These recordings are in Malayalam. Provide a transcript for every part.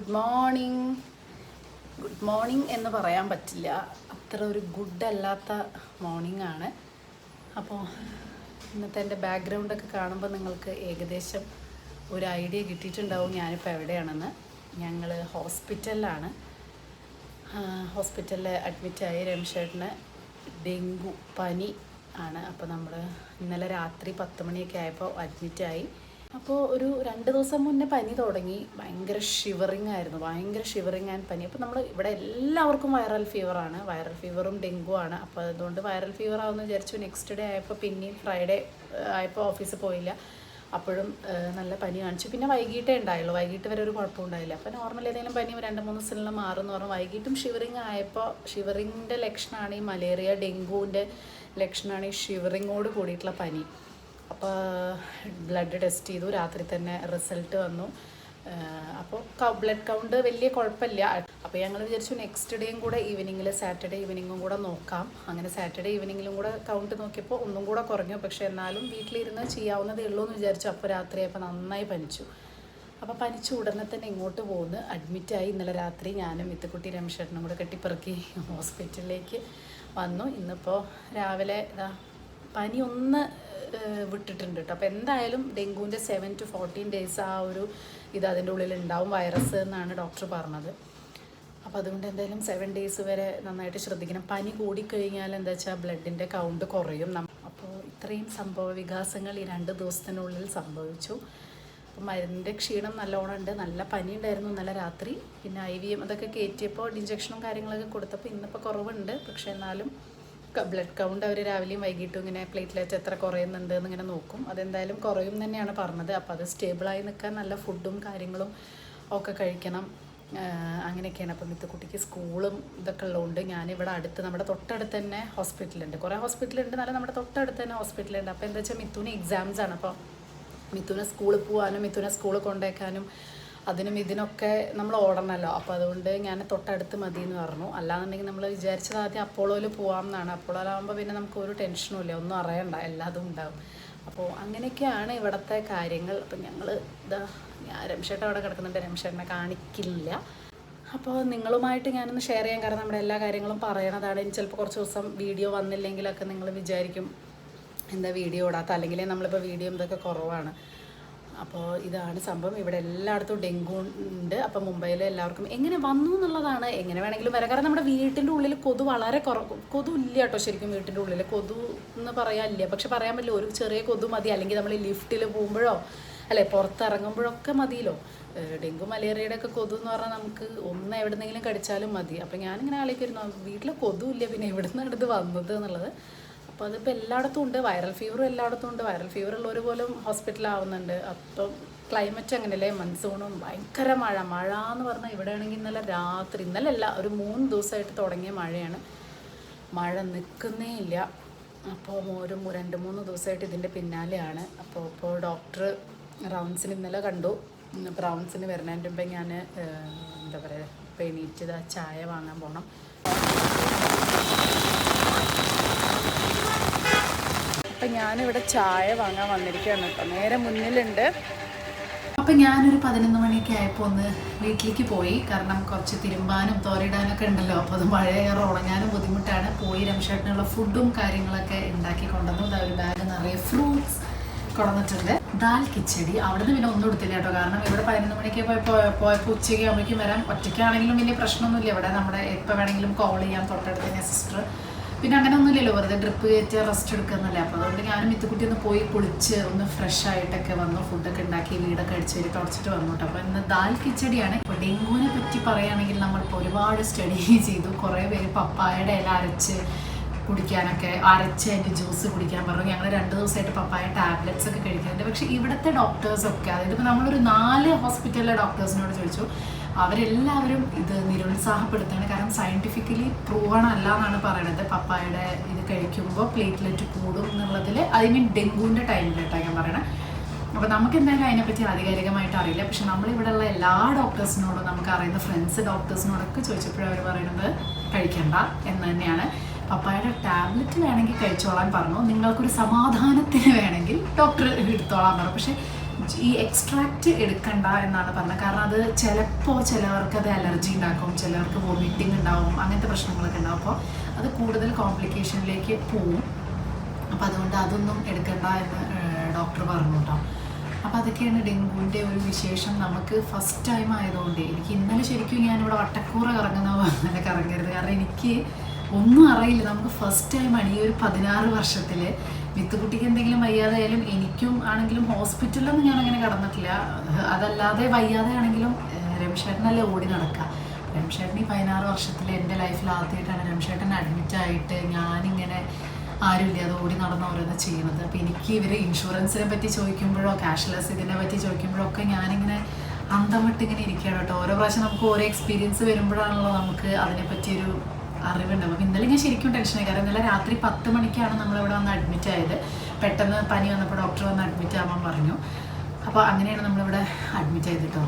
Good morning. ഗുഡ് മോർണിംഗ് എന്ന് പറയാൻ പറ്റില്ല, അത്ര ഒരു ഗുഡ് അല്ലാത്ത മോർണിംഗ് ആണ്. അപ്പോൾ ഇന്നത്തെ എൻ്റെ ബാക്ക്ഗ്രൗണ്ടൊക്കെ കാണുമ്പോൾ നിങ്ങൾക്ക് ഏകദേശം ഒരു ഐഡിയ കിട്ടിയിട്ടുണ്ടാവും ഞാനിപ്പോൾ എവിടെയാണെന്ന്. ഞങ്ങൾ ഹോസ്പിറ്റലിലാണ്. ഹോസ്പിറ്റലിൽ അഡ്മിറ്റായി. രമേശേട്ടന് ഡെങ്കു പനി ആണ്. അപ്പോൾ നമ്മൾ ഇന്നലെ രാത്രി 10 മണിയൊക്കെ ആയപ്പോൾ അഡ്മിറ്റായി. അപ്പോൾ ഒരു 2 ദിവസം മുന്നേ പനി തുടങ്ങി. ഭയങ്കര ഷിവറിങ് ആയിരുന്നു, ഭയങ്കര ഷിവറിങ് ആൻഡ് പനി. അപ്പോൾ നമ്മൾ ഇവിടെ എല്ലാവർക്കും വൈറൽ ഫീവറാണ്, വൈറൽ ഫീവറും ഡെങ്കു ആണ്. അപ്പോൾ അതുകൊണ്ട് വൈറൽ ഫീവർ ആവുമെന്ന് വിചാരിച്ചു. നെക്സ്റ്റ് ഡേ ആയപ്പോൾ പിന്നെയും ഫ്രൈഡേ ആയപ്പോൾ ഓഫീസിൽ പോയില്ല. അപ്പോഴും നല്ല പനി കാണിച്ചു. പിന്നെ വൈകിട്ടേ ഉണ്ടായുള്ളൂ, വൈകിട്ട് വരെ ഒരു കുഴപ്പമുണ്ടായില്ല. അപ്പോൾ നോർമൽ ഏതെങ്കിലും പനി 2-3 ദിവസത്തിനുള്ള മാറുമെന്ന് പറഞ്ഞു. വൈകിട്ടും ഷിവറിങ് ആയപ്പോൾ, ഷിവറിങ്ങിൻ്റെ ലക്ഷണമാണ് ഈ മലേറിയ, ഡെങ്കുവിൻ്റെ ലക്ഷണമാണ് ഈ ഷിവറിങ്ങോട് കൂടിയിട്ടുള്ള പനി. അപ്പോൾ ബ്ലഡ് ടെസ്റ്റ് ചെയ്തു, രാത്രി തന്നെ റിസൾട്ട് വന്നു. അപ്പോൾ ബ്ലഡ് കൗണ്ട് വലിയ കുഴപ്പമില്ല. അപ്പോൾ ഞങ്ങൾ വിചാരിച്ചു നെക്സ്റ്റ് ഡേയും കൂടെ ഈവനിങ്ങിൽ, സാറ്റർഡേ ഈവനിങ്ങും കൂടെ നോക്കാം. അങ്ങനെ സാറ്റർഡേ ഈവനിങ്ങിലും കൂടെ കൗണ്ട് നോക്കിയപ്പോൾ ഒന്നും കൂടെ കുറഞ്ഞു. പക്ഷേ എന്നാലും വീട്ടിലിരുന്ന് ചെയ്യാവുന്നതേ ഉള്ളൂ എന്ന് വിചാരിച്ചു. അപ്പോൾ രാത്രിയായപ്പോൾ നന്നായി പനിച്ചു. അപ്പോൾ പനിച്ചു ഉടനെ തന്നെ ഇങ്ങോട്ട് പോകുന്നു, അഡ്മിറ്റായി. ഇന്നലെ രാത്രി ഞാനും മിത്തുക്കുട്ടി രമേശേട്ടനും കൂടെ കെട്ടിപ്പെറുക്കി ഹോസ്പിറ്റലിലേക്ക് വന്നു. ഇന്നിപ്പോൾ രാവിലെ പനി ഒന്ന് വിട്ടിട്ടുണ്ട് കേട്ടോ. അപ്പോൾ എന്തായാലും ഡെങ്കുവിൻ്റെ 7 to 14 days ആ ഒരു ഇത് അതിൻ്റെ ഉള്ളിൽ ഉണ്ടാവും, വൈറസ് എന്നാണ് ഡോക്ടർ പറഞ്ഞത്. അപ്പോൾ അതുകൊണ്ട് എന്തായാലും 7 days വരെ നന്നായിട്ട് ശ്രദ്ധിക്കണം. പനി കൂടിക്കഴിഞ്ഞാൽ എന്താ വെച്ചാൽ ബ്ലഡിൻ്റെ കൗണ്ട് കുറയും. അപ്പോൾ ഇത്രയും സംഭവ വികാസങ്ങൾ ഈ 2 ദിവസത്തിനുള്ളിൽ സംഭവിച്ചു. അപ്പോൾ മരുന്നിൻ്റെ ക്ഷീണം നല്ലോണം ഉണ്ട്. നല്ല പനി ഉണ്ടായിരുന്നു ഇന്നലെ രാത്രി. പിന്നെ IVM അതൊക്കെ കയറ്റിയപ്പോൾ ഇഞ്ചക്ഷനും കാര്യങ്ങളൊക്കെ കൊടുത്തപ്പോൾ ഇന്നിപ്പോൾ കുറവുണ്ട്. പക്ഷേ എന്നാലും ബ്ലഡ് കൗണ്ട് അവർ രാവിലെയും വൈകിട്ടും ഇങ്ങനെ പ്ലേറ്റ്ലെറ്റ് എത്ര കുറയുന്നുണ്ട് എന്നിങ്ങനെ നോക്കും. അതെന്തായാലും കുറയും തന്നെയാണ് പറഞ്ഞത്. അപ്പോൾ അത് സ്റ്റേബിളായി നിൽക്കാൻ നല്ല ഫുഡും കാര്യങ്ങളും ഒക്കെ കഴിക്കണം. അങ്ങനെയൊക്കെയാണ്. അപ്പം മിത്തുക്കുട്ടിക്ക് സ്കൂളും ഇതൊക്കെ ഉള്ളതുകൊണ്ട് ഞാനിവിടെ അടുത്ത്, നമ്മുടെ തൊട്ടടുത്ത് തന്നെ ഹോസ്പിറ്റലുണ്ട്. കുറേ ഹോസ്പിറ്റലുണ്ട്, എന്നാലും നമ്മുടെ തൊട്ടടുത്ത് തന്നെ ഹോസ്പിറ്റലുണ്ട്. അപ്പോൾ എന്താ വെച്ചാൽ മിത്തുന് എക്സാംസാണ്. അപ്പോൾ മിത്തുനെ സ്കൂളിൽ പോകാനും മിത്തുനെ സ്കൂളിൽ കൊണ്ടുവയ്ക്കാനും അതിനും ഇതിനൊക്കെ നമ്മൾ ഓടണമല്ലോ. അപ്പോൾ അതുകൊണ്ട് ഞാൻ തൊട്ടടുത്ത് മതി എന്ന് പറഞ്ഞു. അല്ലാന്നുണ്ടെങ്കിൽ നമ്മൾ വിചാരിച്ചത് ആദ്യം അപ്പോളോയിൽ പോകാം എന്നാണ്. അപ്പോളോയിലാകുമ്പോൾ പിന്നെ നമുക്ക് ഒരു ടെൻഷനും ഇല്ല, ഒന്നും അറിയണ്ട, എല്ലാതും ഉണ്ടാവും. അപ്പോൾ അങ്ങനെയൊക്കെയാണ് ഇവിടുത്തെ കാര്യങ്ങൾ. അപ്പം ഞങ്ങൾ ഞാൻ രമേശേട്ടൻ അവിടെ കിടക്കുന്നുണ്ട്, രമേശേട്ടനെ കാണിക്കില്ല. അപ്പോൾ നിങ്ങളുമായിട്ട് ഞാനൊന്ന് ഷെയർ ചെയ്യാൻ, കാരണം നമ്മുടെ എല്ലാ കാര്യങ്ങളും പറയണതാണ്. ഇനി ചിലപ്പോൾ കുറച്ച് ദിവസം വീഡിയോ വന്നില്ലെങ്കിലൊക്കെ നിങ്ങൾ വിചാരിക്കും എന്താ വീഡിയോ ഇടാത്ത, അല്ലെങ്കിൽ നമ്മളിപ്പോൾ വീഡിയോ ഇതൊക്കെ കുറവാണ്. അപ്പോൾ ഇതാണ് സംഭവം. ഇവിടെ എല്ലായിടത്തും ഡെങ്കു ഉണ്ട്. അപ്പോൾ മുംബൈയിൽ എല്ലാവർക്കും എങ്ങനെ വന്നു എന്നുള്ളതാണ്, എങ്ങനെ വേണമെങ്കിലും വരാം. കാരണം നമ്മുടെ വീട്ടിൻ്റെ ഉള്ളിൽ കൊതു വളരെ കൊതു ഇല്ല കേട്ടോ. ശരിക്കും വീട്ടിൻ്റെ ഉള്ളിൽ കൊതു എന്ന് പറയാനില്ല. പക്ഷെ പറയാൻ പറ്റില്ല, ഒരു ചെറിയ കൊതു മതി. അല്ലെങ്കിൽ നമ്മൾ ലിഫ്റ്റിൽ പോകുമ്പോഴോ അല്ലെ പുറത്തിറങ്ങുമ്പോഴൊക്കെ മതിയല്ലോ. ഡെങ്കു മലേറിയയുടെ ഒക്കെ കൊതു എന്ന് പറഞ്ഞാൽ നമുക്ക് ഒന്ന് എവിടെന്നെങ്കിലും കടിച്ചാലും മതി. അപ്പോൾ ഞാനിങ്ങനെ ആലോചിക്കുന്നു, വീട്ടിൽ കൊതു ഇല്ല, പിന്നെ എവിടെ നിന്നാണ് ഇത് വന്നത് എന്നുള്ളത്. അപ്പോൾ അതിപ്പോൾ എല്ലായിടത്തും ഉണ്ട്. വൈറൽ ഫീവറും എല്ലായിടത്തും ഉണ്ട്. വൈറൽ ഫീവർ ഉള്ളവർ പോലും ഹോസ്പിറ്റലാവുന്നുണ്ട്. അപ്പം ക്ലൈമറ്റ് അങ്ങനെയല്ലേ, മൺസൂണും ഭയങ്കര മഴ എന്ന് പറഞ്ഞാൽ ഇവിടെ ആണെങ്കിൽ ഇന്നലെ രാത്രി, ഇന്നലെ ഒരു 3 ദിവസമായിട്ട് തുടങ്ങിയ മഴയാണ്. മഴ നിൽക്കുന്നേ ഇല്ല. അപ്പോൾ ഒരു 2-3 ദിവസമായിട്ട് ഇതിൻ്റെ പിന്നാലെയാണ്. അപ്പോൾ ഡോക്ടർ റൗണ്ട്സിന് ഇന്നലെ കണ്ടു. ഇപ്പോൾ റൗണ്ട്സിന് വരുന്നതിൻ്റെ മുമ്പേ ഞാൻ എന്താ പറയുക, ഇപ്പോൾ എണീറ്റ് ചായ വാങ്ങാൻ പോകണം. അപ്പം ഞാനിവിടെ ചായ വാങ്ങാൻ വന്നിരിക്കുകയാണ് കേട്ടോ. നേരെ മുന്നിലുണ്ട്. അപ്പം ഞാനൊരു 11 മണിയൊക്കെ ആയപ്പോൾ ഒന്ന് വീട്ടിലേക്ക് പോയി. കാരണം കുറച്ച് തിരുമ്പാനും തോരയിടാനൊക്കെ ഉണ്ടല്ലോ. അപ്പോൾ അത് മഴയേറെ ഉണങ്ങാനും ബുദ്ധിമുട്ടാണ്. പോയി രമേശേട്ടനുള്ള ഫുഡും കാര്യങ്ങളൊക്കെ ഉണ്ടാക്കി കൊണ്ടുവന്നു. ഒരു ബാഗ് നിറയെ ഫ്രൂട്ട്സ് കൊണ്ടുവന്നിട്ടുണ്ട്. ദാൽ കിച്ചടി. അവിടെ നിന്ന് പിന്നെ ഒന്നും എടുത്തില്ല കേട്ടോ. കാരണം ഇവിടെ 11 മണിക്ക് പോയപ്പോൾ ഉച്ചയ്ക്ക് ആകുമ്പോഴേക്കും വരാം. ഒറ്റയ്ക്കാണെങ്കിലും വലിയ പ്രശ്നമൊന്നുമില്ല. ഇവിടെ നമ്മുടെ എപ്പോൾ വേണമെങ്കിലും കോൾ ചെയ്യാം, തൊട്ടടുത്ത് തന്നെ സിസ്റ്റർ. പിന്നെ അങ്ങനെ ഒന്നുമില്ലല്ലോ, വെറുതെ ഡ്രിപ്പ് കയറ്റി റെസ്റ്റ് എടുക്കുന്നല്ലേ. അപ്പോൾ അതുകൊണ്ട് ഞാനും മിത്തുക്കുട്ടി ഒന്ന് പോയി കുളിച്ച് ഒന്ന് ഫ്രഷ് ആയിട്ടൊക്കെ വന്നു. ഫുഡൊക്കെ ഉണ്ടാക്കി വീടൊക്കെ അടിച്ച് വരി തുടച്ചിട്ട് വന്നു കേട്ടോ. അപ്പോൾ ഇന്ന് ദാൽ കിച്ചടിയാണ്. ഇപ്പോൾ ഡെങ്കുവിനെ പറ്റി പറയുകയാണെങ്കിൽ നമ്മളിപ്പോൾ ഒരുപാട് സ്റ്റഡി ചെയ്തു. കുറേ പേര് പപ്പായയുടെ ഇല അരച്ച് കുടിക്കാനൊക്കെ, അരച്ച് അതിൻ്റെ ജ്യൂസ് കുടിക്കാൻ പറഞ്ഞു. ഞങ്ങൾ 2 ദിവസമായിട്ട് പപ്പായ ടാബ്ലറ്റ്സ് ഒക്കെ കഴിക്കുന്നുണ്ട്. പക്ഷേ ഇവിടുത്തെ ഡോക്ടേഴ്സൊക്കെ, അതായത് ഇപ്പോൾ നമ്മളൊരു 4 ഹോസ്പിറ്റലിലെ ഡോക്ടേഴ്സിനോട് ചോദിച്ചു, അവരെല്ലാവരും ഇത് നിരുത്സാഹപ്പെടുത്തുകയാണ്. കാരണം സയൻറ്റിഫിക്കലി പ്രൂവൺ അല്ല എന്നാണ് പറയണത്. പപ്പായയുടെ ഇത് കഴിക്കുമ്പോൾ പ്ലേറ്റ്ലെറ്റ് കൂടും എന്നുള്ളതിൽ, ഐ മീൻ ഡെങ്കുവിൻ്റെ ടൈമിലിട്ടാണ് ഞാൻ പറയണത്. അപ്പോൾ നമുക്ക് എന്തായാലും അതിനെപ്പറ്റി ആധികാരികമായിട്ട് അറിയില്ല. പക്ഷെ നമ്മളിവിടെയുള്ള എല്ലാ ഡോക്ടേഴ്സിനോടും, നമുക്ക് അറിയുന്ന ഫ്രണ്ട്സ് ഡോക്ടേഴ്സിനോടൊക്കെ ചോദിച്ചപ്പോഴും അവർ പറയുന്നത് കഴിക്കണ്ട എന്ന് തന്നെയാണ്. പപ്പായയുടെ ടാബ്ലറ്റ് വേണമെങ്കിൽ കഴിച്ചോളാൻ പറഞ്ഞു. നിങ്ങൾക്കൊരു സമാധാനത്തിന് വേണമെങ്കിൽ ഡോക്ടർ എടുത്തോളാൻ പറഞ്ഞു. പക്ഷേ ഈ എക്സ്ട്രാക്റ്റ് എടുക്കണ്ട എന്നാണ് പറഞ്ഞത്. കാരണം അത് ചിലപ്പോൾ ചിലവർക്ക് അത് അലർജി ഉണ്ടാക്കും, ചിലവർക്ക് വോമിറ്റിംഗ് ഉണ്ടാവും, അങ്ങനത്തെ പ്രശ്നങ്ങളൊക്കെ ഉണ്ടാവും. അപ്പോൾ അത് കൂടുതൽ കോംപ്ലിക്കേഷനിലേക്ക് പോവും. അപ്പോൾ അതുകൊണ്ട് അതൊന്നും എടുക്കണ്ട എന്ന് ഡോക്ടർ പറഞ്ഞു കേട്ടോ. അപ്പോൾ അതൊക്കെയാണ് ഡെങ്കുവിൻ്റെ ഒരു വിശേഷം. നമുക്ക് ഫസ്റ്റ് ടൈം ആയതുകൊണ്ട് എനിക്ക് ഇന്നലെ ശരിക്കും ഞാനിവിടെ വട്ടക്കൂറ കറങ്ങുന്ന അങ്ങനെ കറങ്ങരുത്. കാരണം എനിക്ക് ഒന്നും അറിയില്ല. നമുക്ക് ഫസ്റ്റ് ടൈമാണ് ഈ ഒരു 16 വർഷത്തിൽ. മിത്തുകുട്ടിക്ക് എന്തെങ്കിലും വയ്യാതെയായാലും എനിക്കും ആണെങ്കിലും ഹോസ്പിറ്റലിലൊന്നും ഞാനങ്ങനെ കടന്നിട്ടില്ല. അതല്ലാതെ വയ്യാതെ ആണെങ്കിലും രംഷേട്ടനല്ലേ ഓടി നടക്കുക. രംഷേട്ടൻ ഈ 16 വർഷത്തിൽ എൻ്റെ ലൈഫിൽ ആദ്യമായിട്ടാണ് രംഷേട്ടൻ അഡ്മിറ്റായിട്ട് ഞാനിങ്ങനെ ആരുമില്ല അത് ഓടി നടന്ന് ഓരോന്ന് ചെയ്യുന്നത്. അപ്പോൾ എനിക്ക് ഇവർ ഇൻഷുറൻസിനെ പറ്റി ചോദിക്കുമ്പോഴോ ക്യാഷ്ലെസ് ഇതിനെ പറ്റി ചോദിക്കുമ്പോഴോ ഒക്കെ ഞാനിങ്ങനെ അന്തം വിട്ടിങ്ങനെ ഇരിക്കുകയാണ് കേട്ടോ. ഓരോ പ്രാവശ്യം നമുക്ക് ഓരോ എക്സ്പീരിയൻസ് വരുമ്പോഴാണല്ലോ നമുക്ക് അതിനെപ്പറ്റിയൊരു അറിവുണ്ടാവും. അപ്പോൾ ഇന്നലെ ഞാൻ ശരിക്കും ടെൻഷനായി. കാരണം ഇന്നലെ രാത്രി 10 മണിക്കാണ് നമ്മളിവിടെ വന്ന് അഡ്മിറ്റ് ആയത്. പെട്ടെന്ന് പനി വന്നപ്പോൾ ഡോക്ടർ വന്ന് അഡ്മിറ്റ് ആവാൻ പറഞ്ഞു. അപ്പോൾ അങ്ങനെയാണ് നമ്മളിവിടെ അഡ്മിറ്റ് ചെയ്ത് കേട്ടോ.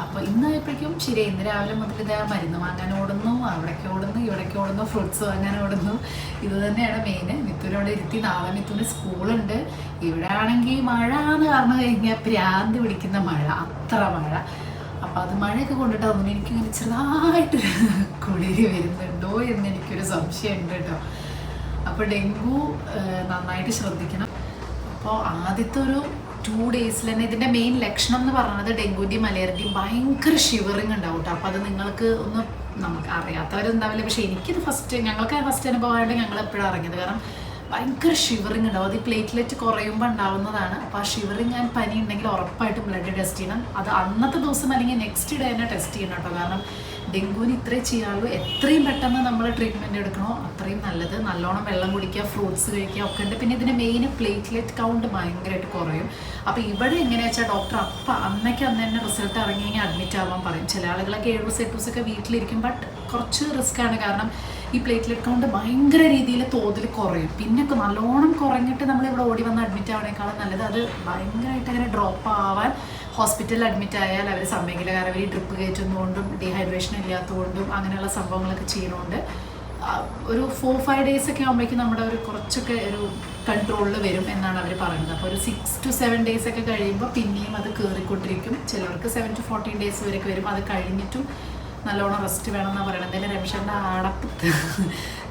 അപ്പോൾ ഇന്നായപ്പോഴേക്കും ശരിയായി. ഇന്ന് രാവിലെ മുതൽ ഇതാ മരുന്ന് വാങ്ങാൻ ഓടുന്നു, അവിടേക്ക് ഓടുന്നു, ഇവിടേക്ക് ഓടുന്നു, ഫ്രൂട്ട്സ് വാങ്ങാൻ ഓടുന്നു. ഇത് തന്നെയാണ് മെയിൻ. മിത്തുവിനോട് ഇരുത്തി. നാളെ മിത്തുവിന് സ്കൂളുണ്ട്. ഇവിടെ ആണെങ്കിൽ മഴ എന്ന് പറഞ്ഞു കഴിഞ്ഞാൽ ഭ്രാന്ത് പിടിക്കുന്ന മഴ, അത്ര മഴ. അപ്പോൾ അത് മഴയൊക്കെ കൊണ്ടിട്ട് തോന്നുന്നു എനിക്കിങ്ങനെ ചെറുതായിട്ട് കുളിരി വരുന്നുണ്ടോ എന്ന് എനിക്കൊരു സംശയമുണ്ട് കേട്ടോ. അപ്പോൾ ഡെങ്കു നന്നായിട്ട് ശ്രദ്ധിക്കണം. അപ്പോൾ ആദ്യത്തെ ഒരു 2 ഡേയ്സിൽ തന്നെ ഇതിൻ്റെ മെയിൻ ലക്ഷണം എന്ന് പറയുന്നത് ഡെങ്കുവിൻ്റെയും മലേറിയൻ്റെയും ഭയങ്കര ഷിവറിങ് ഉണ്ടാവും കേട്ടോ. അപ്പോൾ അത് നിങ്ങൾക്ക് ഒന്ന് നമുക്ക് അറിയാത്തവരുണ്ടാവില്ല. പക്ഷേ എനിക്കിത് ഞങ്ങൾക്ക് ഫസ്റ്റ് അനുഭവമായിട്ട് ഞങ്ങൾ എപ്പോഴും ഇറങ്ങിയത്. കാരണം ഭയങ്കര ഷിവറിങ് ഉണ്ടാവും. അത് ഈ പ്ലേറ്റ്ലെറ്റ് കുറയുമ്പോൾ ഉണ്ടാവുന്നതാണ്. അപ്പോൾ ആ ഷിവറിങ് ആൻഡ് പനി ഉണ്ടെങ്കിൽ ഉറപ്പായിട്ടും ബ്ലഡ് ടെസ്റ്റ് ചെയ്യണം. അത് അന്നത്തെ ദിവസം അല്ലെങ്കിൽ നെക്സ്റ്റ് ഡേ തന്നെ ടെസ്റ്റ് ചെയ്യണം കേട്ടോ. കാരണം ഡെങ്കുവിന് ഇത്രയും ചെയ്യാറുള്ളൂ. എത്രയും പെട്ടെന്ന് നമ്മൾ ട്രീറ്റ്മെൻറ്റ് എടുക്കണോ അത്രയും നല്ലത്. നല്ലോണം വെള്ളം കുടിക്കുക, ഫ്രൂട്ട്സ് കഴിക്കുക ഒക്കെ ഉണ്ട്. പിന്നെ ഇതിൻ്റെ മെയിൻ പ്ലേറ്റ്ലെറ്റ് കൗണ്ട് ഭയങ്കരമായിട്ട് കുറയും. അപ്പോൾ ഇവിടെ എങ്ങനെയാ വെച്ചാൽ ഡോക്ടർ അന്ന് തന്നെ റിസൾട്ട് ഇറങ്ങി കഴിഞ്ഞാൽ അഡ്മിറ്റ് ആവാൻ പറയും. ചില ആളുകളൊക്കെ 7 ദിവസം 8 ദിവസമൊക്കെ വീട്ടിലിരിക്കും. ബട്ട് കുറച്ച് റിസ്ക്കാണ്. കാരണം ഈ പ്ലേറ്റ്ലെറ്റ് കൗണ്ട് ഭയങ്കര രീതിയിൽ തോതിൽ കുറയും. പിന്നെ നല്ലോണം കുറഞ്ഞിട്ട് നമ്മളിവിടെ ഓടി വന്ന് അഡ്മിറ്റ് ആവണേക്കാളും നല്ലത് അത് ഭയങ്കരമായിട്ട് അങ്ങനെ ഡ്രോപ്പ് ആവാൻ ഹോസ്പിറ്റലിൽ അഡ്മിറ്റ് ആയാൽ അവർ സമ്മതിക്കില്ല. കാരണം അവർ ഈ ഡ്രിപ്പ് കയറ്റുന്നതുകൊണ്ടും ഡീഹൈഡ്രേഷൻ ഇല്ലാത്തതുകൊണ്ടും അങ്ങനെയുള്ള സംഭവങ്ങളൊക്കെ ചെയ്യുന്നതുകൊണ്ട് ഒരു 4-5 ഡേയ്സ് ഒക്കെ ആകുമ്പോഴേക്കും നമ്മുടെ ഒരു കുറച്ചൊക്കെ ഒരു കൺട്രോളിൽ വരും എന്നാണ് അവർ പറയുന്നത്. അപ്പോൾ ഒരു 6 to 7 ഡേയ്സ് ഒക്കെ കഴിയുമ്പോൾ പിന്നെയും അത് കയറിക്കൊണ്ടിരിക്കും. ചിലർക്ക് 7 to 14 ഡേയ്സ് വരെയൊക്കെ വരും. അത് കഴിഞ്ഞിട്ടും നല്ലോണം റെസ്റ്റ് വേണമെന്നാണ് പറയുന്നത്. എന്തായാലും രംഷൻ്റെ അടപ്പ്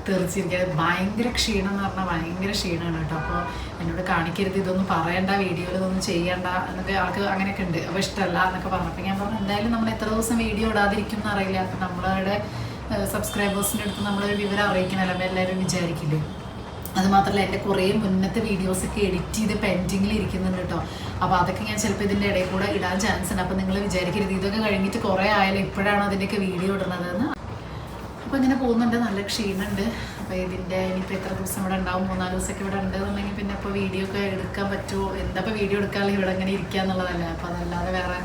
തെറിച്ചിരിക്കുക. ഭയങ്കര ക്ഷീണം എന്ന് പറഞ്ഞാൽ ഭയങ്കര ക്ഷീണമാണ് കേട്ടോ. അപ്പോൾ എന്നോട് കാണിക്കരുത്, ഇതൊന്നും പറയണ്ട, വീഡിയോയിൽ ഇതൊന്നും ചെയ്യണ്ട എന്നൊക്കെ ആൾക്ക് അങ്ങനെയൊക്കെ ഉണ്ട്. അപ്പോൾ ഇഷ്ടമല്ല എന്നൊക്കെ പറഞ്ഞു. അപ്പോൾ ഞാൻ പറഞ്ഞു എന്തായാലും നമ്മൾ എത്ര ദിവസം വീഡിയോ ഇടാതിരിക്കും എന്നറിയില്ല. അപ്പം നമ്മളുടെ സബ്സ്ക്രൈബേഴ്സിൻ്റെ അടുത്ത് നമ്മളൊരു വിവരം അറിയിക്കണമല്ലോ അപ്പോൾ എല്ലാവരും വിചാരിക്കില്ലേ. അതുമാത്രമല്ല എൻ്റെ കുറേ മുന്നത്തെ വീഡിയോസൊക്കെ എഡിറ്റ് ചെയ്ത് പെൻഡിങ്ങിൽ ഇരിക്കുന്നുണ്ട് കേട്ടോ. അപ്പോൾ അതൊക്കെ ഞാൻ ചിലപ്പോൾ ഇതിൻ്റെ ഇടയിൽ കൂടെ ഇടാൻ ചാൻസ് ഉണ്ട്. അപ്പോൾ നിങ്ങൾ വിചാരിക്കരുത് ഇതൊക്കെ കഴിഞ്ഞിട്ട് കുറേ ആയാലും ഇപ്പോഴാണോ അതിൻ്റെയൊക്കെ വീഡിയോ ഇടുന്നതെന്ന്. അപ്പോൾ ഇങ്ങനെ പോകുന്നുണ്ട്. നല്ല ക്ഷീണമുണ്ട്. അപ്പോൾ ഇതിൻ്റെ ഇനിയിപ്പോൾ എത്ര ദിവസം ഇവിടെ ഉണ്ടാവും, 3-4 ദിവസമൊക്കെ ഇവിടെ ഉണ്ടെന്നുണ്ടെങ്കിൽ പിന്നെ ഇപ്പോൾ വീഡിയോ ഒക്കെ എടുക്കാൻ പറ്റുമോ, എന്താ ഇപ്പോൾ വീഡിയോ എടുക്കാനുള്ള ഇവിടെ ഇങ്ങനെ ഇരിക്കുക എന്നുള്ളതല്ല. അപ്പോൾ അതല്ലാതെ വേറെ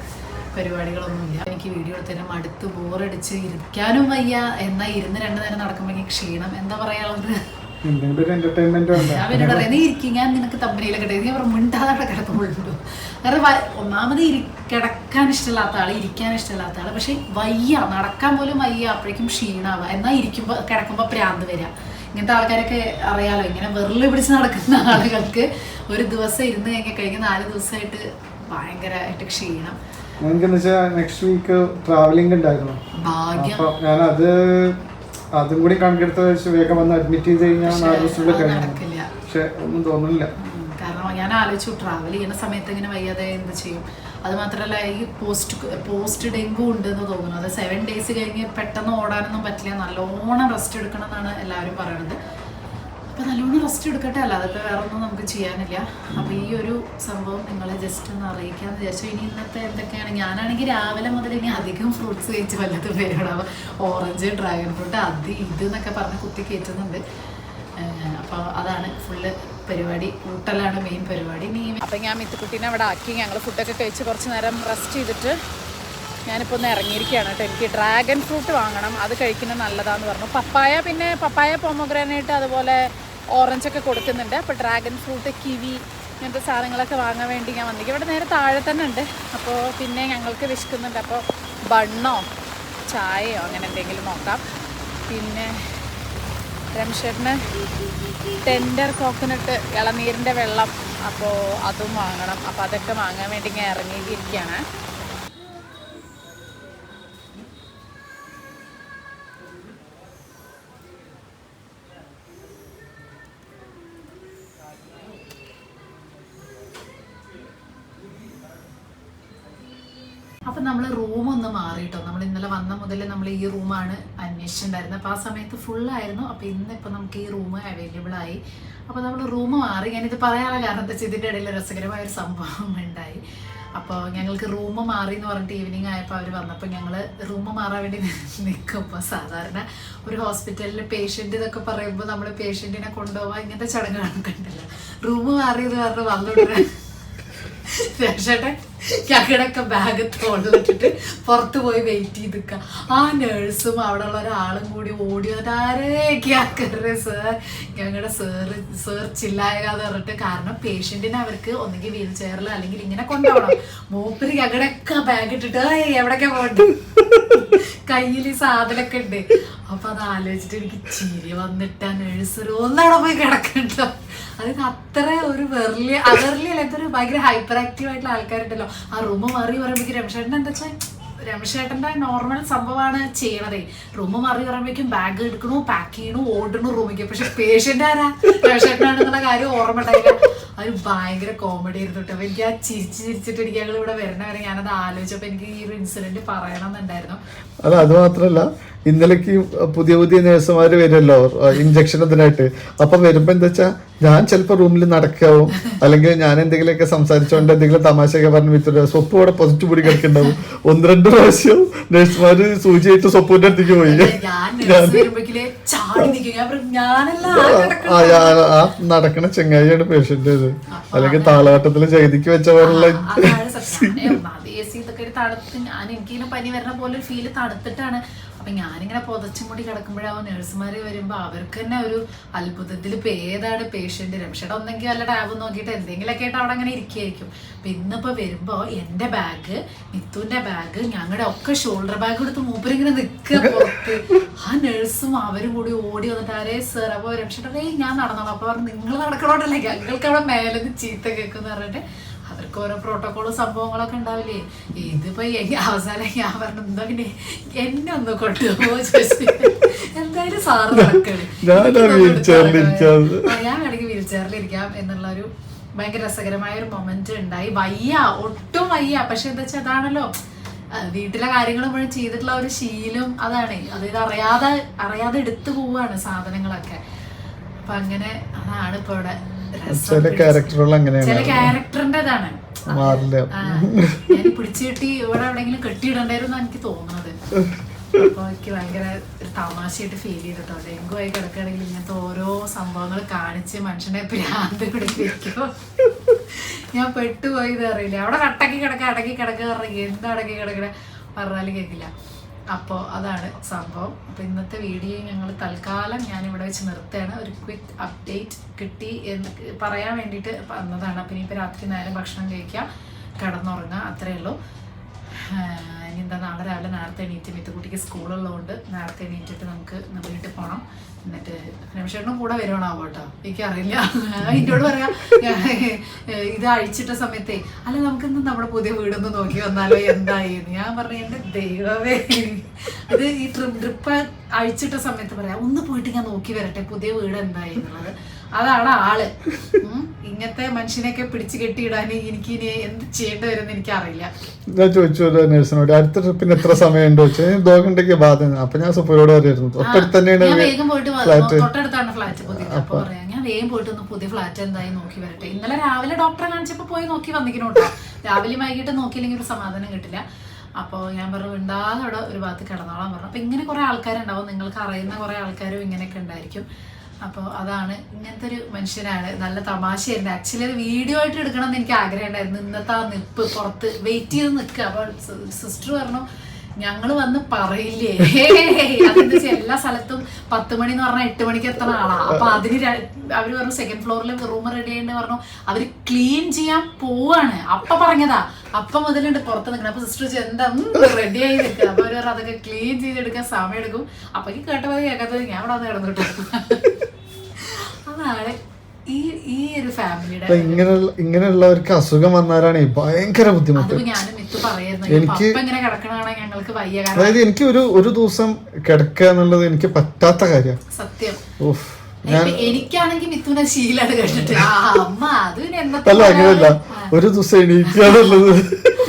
പരിപാടികളൊന്നുമില്ല. എനിക്ക് വീഡിയോ എടുത്തതിനും അടുത്ത് ബോറടിച്ച് ഇരിക്കാനും വയ്യ. എന്നാൽ ഇരുന്ന് 2 നേരം നടക്കുമ്പോൾ ക്ഷീണം. എന്താ പറയാനുള്ളത്, അവരോട് പറയാം നീ ഇരിക്കും ഞാൻ നിനക്ക് തമ്പനിയിലൊക്കെ ഇട്ടേ. നീ പറഞ്ഞു മിണ്ടാതെ കിടക്കുമ്പോഴുണ്ടോ. കാരണം ഒന്നാമത് കിടക്കാൻ ഇഷ്ടമില്ലാത്ത ആൾ, ഇരിക്കാൻ ഇഷ്ടമില്ലാത്ത ആൾ. പക്ഷെ വയ്യ, നടക്കാൻ പോലും വയ്യ. അപ്പോഴേക്കും ക്ഷീണാവുക. എന്നാൽ കിടക്കുമ്പോൾ പ്രാന്ത് വരിക. ഇങ്ങനത്തെ ആൾക്കാരൊക്കെ അറിയാലോ. ഇങ്ങനെ വെറുതെ പിടിച്ച് നടക്കുന്ന ആളുകൾക്ക് ഒരു ദിവസം ഇരുന്ന് കഴിഞ്ഞ് 4 ദിവസമായിട്ട് ഭയങ്കരമായിട്ട് ക്ഷീണം. നെക്സ്റ്റ് വീക്ക് ട്രാവലിംഗ് ഉണ്ടായിരുന്നു. ഞാനത് അതും കൂടി കണക്കെടുത്ത് വെച്ച് വേഗം വന്ന് അഡ്മിറ്റ് ചെയ്ത് കഴിഞ്ഞാൽ 4 ദിവസത്തില് കഴിഞ്ഞു. പക്ഷെ ഒന്നും തോന്നുന്നില്ല. കാരണം ഞാൻ ആലോചിച്ചു ട്രാവൽ ചെയ്യുന്ന സമയത്ത് ഇങ്ങനെ വയ്യാതെ എന്ത് ചെയ്യും. അത് മാത്രമല്ല ഈ പോസ്റ്റ് ഡെങ്കു ഉണ്ടെന്ന് തോന്നുന്നു. അത് 7 ഡേയ്സ് കഴിഞ്ഞ് പെട്ടെന്ന് ഓടാനൊന്നും പറ്റില്ല. നല്ലോണം റെസ്റ്റ് എടുക്കണം എന്നാണ് എല്ലാവരും പറയുന്നത്. അപ്പോൾ നല്ലോണം റെസ്റ്റ് എടുക്കട്ടെ, അല്ലാതെ ഇപ്പോൾ വേറെ ഒന്നും നമുക്ക് ചെയ്യാനില്ല. അപ്പോൾ ഈ ഒരു സംഭവം നിങ്ങളെ ജസ്റ്റ് ഒന്ന് അറിയിക്കാമെന്ന് വിചാരിച്ചു. ഇനി ഇന്നത്തെ എന്തൊക്കെയാണ്, ഞാനാണെങ്കിൽ രാവിലെ മുതൽ ഇനി അധികം ഫ്രൂട്ട്സ് കഴിച്ച് വല്ലതും പേരുണ്ടാവും. ഓറഞ്ച്, ഡ്രാഗൺ ഫ്രൂട്ട്, അത് ഇത് എന്നൊക്കെ പറഞ്ഞ് കുത്തി കയറ്റുന്നുണ്ട്. അപ്പോൾ അതാണ് ഫുള്ള് പരിപാടി. കൂട്ടലാണ് മെയിൻ പരിപാടി. അപ്പം ഞാൻ മിത്തുക്കുട്ടീനെ അവിടെ ആക്കി ഞങ്ങൾ ഫുഡൊക്കെ കഴിച്ച് കുറച്ച് നേരം റെസ്റ്റ് ചെയ്തിട്ട് ഞാനിപ്പോൾ ഒന്ന് ഇറങ്ങിയിരിക്കുകയാണ് കേട്ടോ. എനിക്ക് ഡ്രാഗൺ ഫ്രൂട്ട് വാങ്ങണം, അത് കഴിക്കുന്നത് നല്ലതാണെന്ന് പറഞ്ഞു. പപ്പായ പൊമോഗ്രാനേറ്റ് അതുപോലെ ഓറഞ്ചൊക്കെ കൊടുക്കുന്നുണ്ട്. അപ്പോൾ ഡ്രാഗൺ ഫ്രൂട്ട്, കിവി ഇങ്ങനത്തെ സാധനങ്ങളൊക്കെ വാങ്ങാൻ വേണ്ടി ഞാൻ വന്നിരിക്കും. ഇവിടെ നേരെ താഴെ തന്നെ ഉണ്ട്. അപ്പോൾ പിന്നെ ഞങ്ങൾക്ക് വിശക്കുന്നുണ്ട്. അപ്പോൾ ബണ്ണോ ചായയോ അങ്ങനെ എന്തെങ്കിലും നോക്കാം. പിന്നെ രമേശേട്ടന് ടെൻഡർ കോക്കനട്ട് ഇളനീരിൻ്റെ വെള്ളം, അപ്പോൾ അതും വാങ്ങണം. അപ്പോൾ അതൊക്കെ വാങ്ങാൻ വേണ്ടി ഞാൻ ഇറങ്ങിയിരിക്കുകയാണ്. അപ്പം നമ്മൾ റൂമൊന്ന് മാറിയിട്ടോ. നമ്മൾ ഇന്നലെ വന്ന മുതൽ നമ്മൾ ഈ റൂമാണ് അന്വേഷിച്ചിട്ടുണ്ടായിരുന്നത്. അപ്പോൾ ആ സമയത്ത് ഫുള്ളായിരുന്നു. അപ്പോൾ ഇന്നിപ്പോൾ നമുക്ക് ഈ റൂം അവൈലബിൾ ആയി. അപ്പോൾ നമ്മൾ റൂം മാറി. ഞാനിത് പറയാനുള്ള കാരണം എന്താ വെച്ചാൽ ഇതിൻ്റെ ഇടയിൽ രസകരമായൊരു സംഭവം ഉണ്ടായി. അപ്പോൾ ഞങ്ങൾക്ക് റൂം മാറി എന്ന് പറഞ്ഞിട്ട് ഈവനിങ് ആയപ്പോൾ അവർ വന്നപ്പോൾ ഞങ്ങൾ റൂം മാറാൻ വേണ്ടി നിൽക്കും. ഇപ്പോൾ സാധാരണ ഒരു ഹോസ്പിറ്റലിൽ പേഷ്യൻ്റ് ഇതൊക്കെ പറയുമ്പോൾ നമ്മൾ പേഷ്യൻറ്റിനെ കൊണ്ടുപോകാൻ ഇങ്ങനത്തെ ചടങ്ങുകളൊക്കെ ഉണ്ടല്ലോ. റൂം മാറിയത് പറഞ്ഞ് വന്നുകൊണ്ടിരുന്ന രക്ഷട്ടെ ഞങ്ങളുടെയൊക്കെ ബാഗ് തോളിലിട്ടിട്ട് പുറത്ത് പോയി വെയിറ്റ് ചെയ്ത് നിൽക്കുക. ആ നേഴ്സും അവിടെ ഉള്ള ഒരാളും കൂടി ഓടി വന്നിട്ട് ആരേക്കാക്കരുത് സാർ, ഞങ്ങളുടെ സാർ ചില്ലായകാന്ന് പറഞ്ഞിട്ട്. കാരണം പേഷ്യൻറ്റിനെ അവർക്ക് ഒന്നെങ്കിൽ വീൽ ചെയറിൽ അല്ലെങ്കിൽ ഇങ്ങനെ കൊണ്ടുപോകണം. മൂപ്പര് ഞങ്ങളുടെയൊക്കെ ബാഗ് ഇട്ടിട്ട് എവിടേക്കാ പോകണ്ട, കയ്യിൽ ഈ സാധനമൊക്കെ ഉണ്ട്. അപ്പൊ അത് ആലോചിച്ചിട്ട് എനിക്ക് ചിരി വന്നിട്ട് ആ നേഴ്സർ ഒന്നവിടെ പോയി കിടക്കണ്ടോ. അതിന് അത്ര ഒരു വെർലി അല്ലാത്ത ഒരു ഭയങ്കര ഹൈപ്പർ ആക്റ്റീവ് ആയിട്ടുള്ള ആൾക്കാരുണ്ടല്ലോ. ആ റൂം മാറി പറയുമ്പോഴേക്കും രമേശേട്ടൻ എന്താ വെച്ചാൽ രമേശേട്ടൻ്റെ നോർമൽ സംഭവമാണ് ചെയ്യണതേ. റൂം മാറി പറയുമ്പോഴേക്കും ബാഗ് എടുക്കണു, പാക്ക് ചെയ്യണു, ഓടണു റൂമിലേക്ക്. പക്ഷെ പേഷ്യൻ്റ് ആരാ രമേശേട്ടനാണെന്നുള്ള കാര്യം ഓർമ്മ ഉണ്ടായില്ല. അത് ഭയങ്കര കോമഡി ആയിരുന്നു കേട്ടോ. അപ്പോൾ എനിക്ക് ആ ചിരിച്ചിട്ട് എനിക്ക് ഞങ്ങൾ ഇവിടെ വരണവരെ ഞാനത് ആലോചിച്ചപ്പോൾ എനിക്ക് ഈ ഒരു ഇൻസിഡന്റ് പറയണം എന്നുണ്ടായിരുന്നു. അല്ല, അത് മാത്രല്ല ഇന്നലേക്ക് പുതിയ നേഴ്സുമാർ വരുമല്ലോ ഇഞ്ചക്ഷൻ ഇതിനായിട്ട്. അപ്പം വരുമ്പോ എന്താ വെച്ചാൽ ഞാൻ ചിലപ്പോൾ റൂമിൽ നടക്കാവും, അല്ലെങ്കിൽ ഞാൻ എന്തെങ്കിലുമൊക്കെ സംസാരിച്ചോണ്ട് എന്തെങ്കിലും തമാശയൊക്കെ പറഞ്ഞ് വിത്തിട്ട് സ്വപ്പ് ഇവിടെ പൊതിച്ചു പിടി കിടക്കുന്നുണ്ടാവും. 1-2 പ്രാവശ്യം നഴ്സുമാര് സൂചിയായിട്ട് സ്വപ്പിന്റെ അടുത്തേക്ക് പോയി. ആ നടക്കണ ചെങ്ങായിയാണ് പേഷ്യന്റ്. അല്ലെങ്കിൽ താളാട്ടത്തില് ചെയ്തിക്ക് വെച്ച പോലുള്ള എനിക്കിങ്ങനെ പനി വരുന്ന പോലെ ഒരു ഫീല് തണുത്തിട്ടാണ്. അപ്പൊ ഞാനിങ്ങനെ പൊതച്ചും കൂടി കിടക്കുമ്പോഴാവും നഴ്സുമാര് വരുമ്പോ അവർക്ക് തന്നെ ഒരു അത്ഭുതത്തിൽ ഇപ്പൊ ഏതാണ് പേഷ്യന്റ്. രമേശേട്ടൻ ഒന്നെങ്കിൽ വല്ല ടാബ് നോക്കിയിട്ട് എന്തെങ്കിലുമൊക്കെ ആയിട്ട് അവിടെ അങ്ങനെ ഇരിക്കുകയായിരിക്കും. അപ്പൊ ഇന്നിപ്പോ വരുമ്പോ എന്റെ ബാഗ്, നിത്തുവിന്റെ ബാഗ്, ഞങ്ങളുടെ ഒക്കെ ഷോൾഡർ ബാഗ് എടുത്ത് മൂപ്പരിങ്ങനെ നിൽക്കുക പുറത്ത്. ആ നഴ്സും അവരും കൂടി ഓടി വന്നിട്ട് ആരേ സാർ. അപ്പൊ രമേശേട്ടൻ ഞാൻ നടന്നോളാം. അപ്പൊ പറഞ്ഞു നിങ്ങൾ നടക്കണോണ്ടല്ലേ ഞങ്ങൾക്ക് അവിടെ മേലെന്ന് ചീത്ത കേൾക്കുമെന്ന് പറഞ്ഞിട്ട് അവർക്ക് ഓരോ പ്രോട്ടോക്കോളും സംഭവങ്ങളൊക്കെ ഉണ്ടാവില്ലേ. ഇതിപ്പോ അവസാനം ഞാൻ പറഞ്ഞു എന്താ പിന്നെ എന്നെ ഒന്ന് കൊണ്ടുപോകുമോ ചോദിച്ചു. എന്തായാലും സാറ് നടക്കണ്, ഞാൻ വേണമെങ്കിൽ വീൽ ചെയറിലിരിക്കാം എന്നുള്ളൊരു ഭയങ്കര രസകരമായ ഒരു മൊമെന്റ് ഉണ്ടായി. വയ്യ, ഒട്ടും വയ്യ. പക്ഷെ എന്താ വെച്ചാൽ അതാണല്ലോ വീട്ടിലെ കാര്യങ്ങൾ മുഴുവൻ ചെയ്തിട്ടുള്ള ഒരു ശീലം. അതാണ് അതായത് അറിയാതെ എടുത്തു പോവാണ് സാധനങ്ങളൊക്കെ. അപ്പൊ അങ്ങനെ അതാണ് ഇപ്പൊ ഇവിടെ ചില ക്യാരക്ടറിന്റേതാണ്. ഞാൻ പിടിച്ചു കെട്ടി ഇവിടെ എവിടെയെങ്കിലും കെട്ടിയിടണ്ടായിരുന്നു എനിക്ക് തോന്നുന്നത്. അപ്പൊ എനിക്ക് ഭയങ്കര ഒരു തമാശയായിട്ട് ഫീൽ ചെയ്തിട്ടോ. ഡെങ്കു ആയി കിടക്കുകയാണെങ്കിൽ ഇങ്ങനത്തെ ഓരോ സംഭവങ്ങൾ കാണിച്ച് മനുഷ്യനെ ഭ്രാന്ത് പിടിപ്പിക്കും. ഞാൻ പെട്ടുപോയത് അറിയില്ല. അവിടെ അടക്കി കിടക്കുക പറഞ്ഞ എന്താ അടക്കി കിടക്കണ പറഞ്ഞാലും കേൾക്കില്ല. അപ്പോൾ അതാണ് സംഭവം. അപ്പോൾ ഇന്നത്തെ വീഡിയോ ഞങ്ങൾ തൽക്കാലം ഞാനിവിടെ വെച്ച് നിർത്തുകയാണ്. ഒരു ക്വിക്ക് അപ്ഡേറ്റ് കിട്ടി എന്ന് പറയാൻ വേണ്ടിയിട്ട് വന്നതാണ്. അപ്പം ഇനിയിപ്പോൾ രാത്രി നേരം ഭക്ഷണം കഴിക്കുക, കിടന്നുറങ്ങുക, അത്രയേ ഉള്ളൂ. ഇനി എന്താ നാളെ രാവിലെ നേരത്തെ എണീറ്റ് മിത്തുകുട്ടിക്ക് സ്കൂളുള്ളതുകൊണ്ട് നേരത്തെ എണീറ്റിട്ട് നമുക്ക് വീട്ടിൽ പോകണം. എന്നിട്ട് രമേശേട്ടനും കൂടെ വരുവാണാവോ കേട്ടോ, എനിക്കറിയില്ല. എന്നോട് പറയാം ഇത് അഴിച്ചിട്ട സമയത്തേ അല്ല നമുക്കിന്ന് നമ്മുടെ പുതിയ വീടൊന്ന് നോക്കി വന്നാലോ എന്തായി. ഞാൻ പറഞ്ഞു എൻ്റെ ദൈവമേ, ഇത് ഈ ട്രിപ്പ് അഴിച്ചിട്ട സമയത്ത് പറയാം ഒന്ന് പോയിട്ട് ഞാൻ നോക്കി വരട്ടെ പുതിയ വീട് എന്തായി എന്നുള്ളത്. അതാണ് ആള്. ഇങ്ങനത്തെ മനുഷ്യനെയൊക്കെ പിടിച്ചു കെട്ടിയിടാൻ എനിക്ക് ഇനി എന്ത് ചെയ്യേണ്ടി വരുമെന്ന് എനിക്കറിയില്ല. ഞാൻ ചോദിച്ചു നേഴ്സിനോട് അടുത്ത ട്രിപ്പിന് എത്ര സമയം ഉണ്ടോ ചോദിച്ചു ബാധ. അപ്പൊ ഞാൻ സുപ്പയോട് പറയായിരുന്നു വേഗം പോയിട്ട് തൊട്ടടുത്താണ് ഫ്ലാറ്റ് പുതിയത്. അപ്പൊ പറയാം ഞാൻ വേഗം പോയിട്ട് ഒന്ന് പുതിയ ഫ്ലാറ്റ് എന്തായി നോക്കി വരട്ടെ. ഇന്നലെ രാവിലെ ഡോക്ടറെ കാണിച്ചപ്പോ പോയി നോക്കി വന്നിക്കണോട്ടോ. രാവിലെ വൈകിട്ട് നോക്കിയില്ലെങ്കിൽ ഒരു സമാധാനം കിട്ടില്ല. അപ്പോൾ ഞാൻ പറഞ്ഞു ഉണ്ടാകും അവിടെ ഒരു ഭാഗത്ത് കിടന്നോളാൻ പറഞ്ഞു. അപ്പോൾ ഇങ്ങനെ കുറേ ആൾക്കാരുണ്ടാവും, നിങ്ങൾക്ക് അറിയുന്ന കുറേ ആൾക്കാരും ഇങ്ങനെയൊക്കെ ഉണ്ടായിരിക്കും. അപ്പോൾ അതാണ് ഇങ്ങനത്തെ ഒരു മനുഷ്യനാണ്. നല്ല തമാശയായിരുന്നു. ആക്ച്വലി അത് വീഡിയോ ആയിട്ട് എടുക്കണം എന്ന് എനിക്ക് ആഗ്രഹം ഉണ്ടായിരുന്നു. ഇന്നത്തെ ആ നിപ്പ് പുറത്ത് വെയിറ്റ് ചെയ്ത് നിൽക്കുക. അപ്പോൾ സിസ്റ്റർ പറഞ്ഞു ഞങ്ങൾ വന്ന് പറയില്ലേ. അതെന്താ വെച്ചാൽ എല്ലാ സ്ഥലത്തും 10 മണി എന്ന് പറഞ്ഞാൽ 8 മണിക്ക് എത്തുന്ന ആളാണ്. അപ്പൊ അതിന് അവര് പറഞ്ഞു സെക്കൻഡ് ഫ്ലോറിൽ റൂം റെഡി ആയിട്ട് പറഞ്ഞു അവര് ക്ലീൻ ചെയ്യാൻ പോവാണ്. അപ്പൊ പറഞ്ഞതാ അപ്പം മുതലുണ്ട് പുറത്ത് നിൽക്കണം. അപ്പൊ സിസ്റ്റർ എന്താ റെഡി ആയി നിൽക്കുക. അപ്പൊ അവർ അതൊക്കെ ക്ലീൻ ചെയ്തെടുക്കാൻ സമയം എടുക്കും. അപ്പൊ ഈ കേട്ടത് കേൾക്കാത്തത് ഞാൻ ഇവിടെ വന്ന് കിടന്നു കിട്ടും. അതാണ് ഈ ഒരു ഫാമിലിയുടെ. ഇങ്ങനെയുള്ളവർക്ക് അസുഖം വന്നാലാണ് ഭയങ്കര ബുദ്ധിമുട്ട്. ഞാനും മിത്ത് പറയായിരുന്നു ഇങ്ങനെ കിടക്കണതാണ് ഞങ്ങൾക്ക് വയ്യ. അതായത് എനിക്ക് ഒരു ദിവസം കിടക്കുക എന്നുള്ളത് എനിക്ക് പറ്റാത്ത കാര്യമാണ് സത്യം. എനിക്കാണെങ്കിൽ മിഥുന ശീലാണ് കേട്ടിട്ട് അമ്മ അത് അല്ല അങ്ങനെയല്ല, ഒരു ദിവസം എണീക്കാന്നുള്ളത്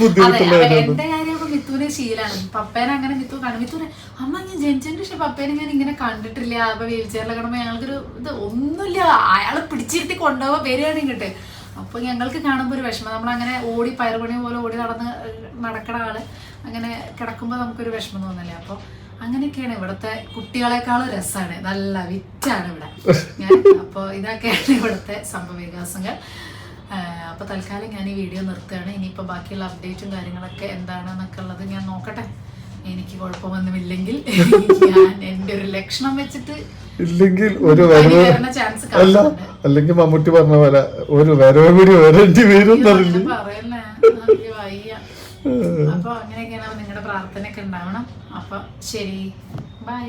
ബുദ്ധിമുട്ടുള്ള എന്റെ കാര്യം മിഥുന ശീലാണ്. പപ്പേനെ അങ്ങനെ മിത്തു കാണും. മിഥുന അമ്മ ഞാൻ ജനിച്ചതിന് ശേഷം പപ്പേനെ ഞാൻ ഇങ്ങനെ കണ്ടിട്ടില്ല. അപ്പൊ വീൽ ചെയറിൽ കിടമ്പോ ഞങ്ങൾക്കൊരു ഇത് ഒന്നുമില്ല, അയാള് പിടിച്ചിരുത്തി കൊണ്ടുപോകാൻ വരികയാണ് ഇങ്ങോട്ട്. അപ്പൊ ഞങ്ങൾക്ക് കാണുമ്പോ ഒരു വിഷമം. നമ്മളങ്ങനെ ഓടി പയറുപണി പോലെ ഓടി നടക്കണ ആള് അങ്ങനെ കിടക്കുമ്പോ നമുക്കൊരു വിഷമം തോന്നില്ലേ. അപ്പൊ അങ്ങനെയൊക്കെയാണ് ഇവിടുത്തെ കുട്ടികളെക്കാളും രസമാണ്, നല്ല വിറ്റാണ് ഇവിടെ. അപ്പോൾ ഇതൊക്കെയാണ് ഇവിടുത്തെ സംഭവവികാസങ്ങൾ. അപ്പോൾ തൽക്കാലം ഞാൻ ഈ വീഡിയോ നിർത്തുകയാണ്. ഇനിയിപ്പോൾ ബാക്കിയുള്ള അപ്ഡേറ്റും കാര്യങ്ങളൊക്കെ എന്താണെന്നൊക്കെ ഉള്ളത് ഞാൻ നോക്കട്ടെ. എനിക്ക് കുഴപ്പമൊന്നുമില്ലെങ്കിൽ ഞാൻ എൻ്റെ ഒരു ലക്ഷണം വെച്ചിട്ട് ഇല്ലെങ്കിൽ ഒരു ചാൻസ് അല്ല, അല്ലെങ്കിൽ മമ്മൂട്ടി പറഞ്ഞ പോലെ ഒരു വരവ് കൂടി വരേണ്ടി വരും പറയല്ലേ. വയ്യ. അപ്പൊ അങ്ങനെയൊക്കെയാണ്. നിങ്ങളുടെ പ്രാർത്ഥനയൊക്കെ ഉണ്ടാവണം. അപ്പൊ ശരി, ബൈ.